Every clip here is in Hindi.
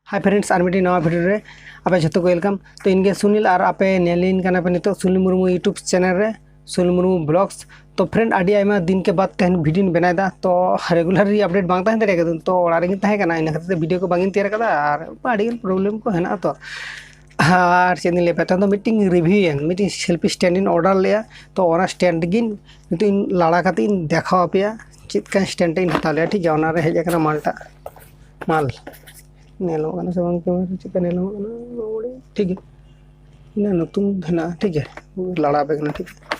हाय फ्रेंड्स आर मिट्टी नवा वीडियो रे आपे जो को वेलकम तो इनके सुनील और आपे नेलिन काना पे नितो सुनील मुर्मू यूट्यूब चैनल रे सुनील मुर्मू ब्लॉग्स तो फ्रेंड आडी आयमा दिन के बाद तेन वीडियो बनायदा तो रेगुलर रेपडेट बांग ताहें दारे तो ओड़ा रेगिन ताहें कना इन खातिर वीडियो को बांगिन तैयार कदा और आडी प्रॉब्लम को हेना तो और चेन ले पेता तो meeting review meeting selfie stand in order लिया तो ओना स्टैंड गिन नितो इन लाड़ा काते इन देखाव पेया चित स्टैंड इन हता लिया ठीक है ओना रे हेज कना मालटा माल नेलो से बांग के चिका नेलो ठीक है ना नतुन धना ठीक है लड़ा बेगना ठीक है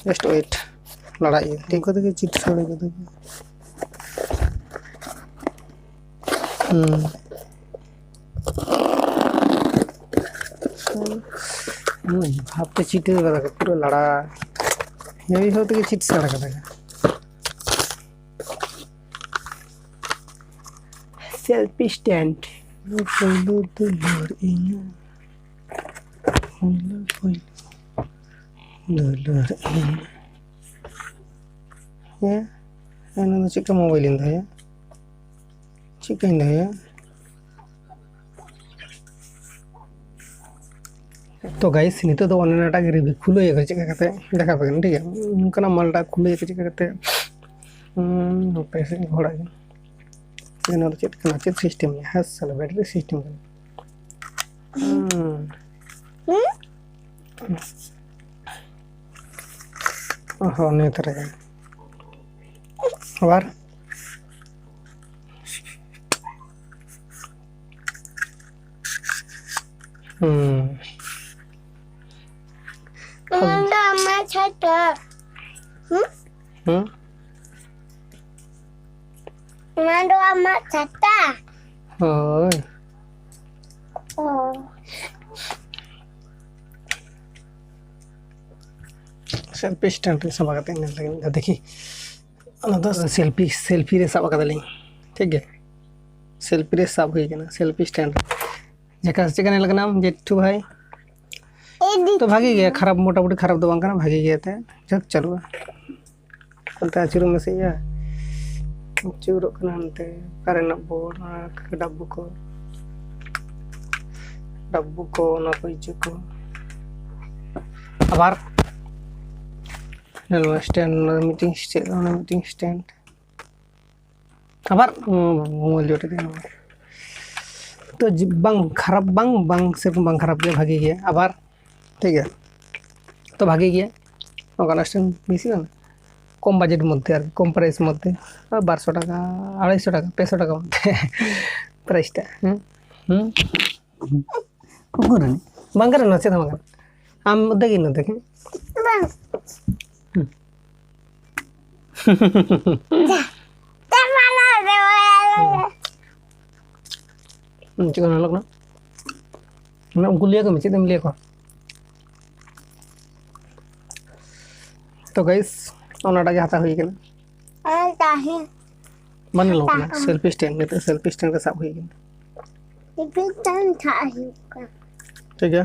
जस्ट वेट लड़ाई ठीक को के चिट छोड़े को भाप पे चिट कदा पूरा लड़ा ये भी होते के चिट सड़ा कदा सेल्फी स्टैंड चिका मोबाइल चिका तो गाइस नितो तो ऑनलाइन टाग रिव्यू खुलो ये चिका करते देखा पे ठीक है उनका मालटा खुलो ये चिका करते पैसे घोड़ा ये चेक करना चेक सिस्टम है हस साला बैटरी सिस्टम ओहो नहीं तरह और Mama chata. Mando ama chata. ओए Oh. सेल्फी स्टैंड रे सब आते हैं लगे देखी अनदर सेल्फी रे सब आते लें ठीक है सेल्फी रे सब हुई ना सेल्फी स्टैंड जका चिकन लगना जेठू भाई तो भागी गया खराब मोटा मोटी खराब तो बांग करना भागी गया थे जब चलो चलता चुरू में से या चुरू करना अंते करना बोर्ड डब्बू को ना कोई चुको अबार नलवा स्टैंड मीटिंग स्टैंड अबार मोबाइल जोटे देना तो बंग खराब बंग से बंग खराब गया भागी गया अबार ठीक है तो भागी गया ओकाना स्टैंड बेसी ना कम बजेट मध्य और कम प्राइस मध्य 1200 टाका 250 टाका 500 टाका मध्य प्राइसटा कुकुरनी बंगर न चेता मगर आम देखि न देखे चिकन अलग ना मैं उनको लिया को चेता लिया को तो गाइस ओनाटा के हाथा हुई के ना ताही मन लो ना सेल्फी स्टैंड में तो सेल्फी स्टैंड का सब हुई के ये भी ताही ठीक है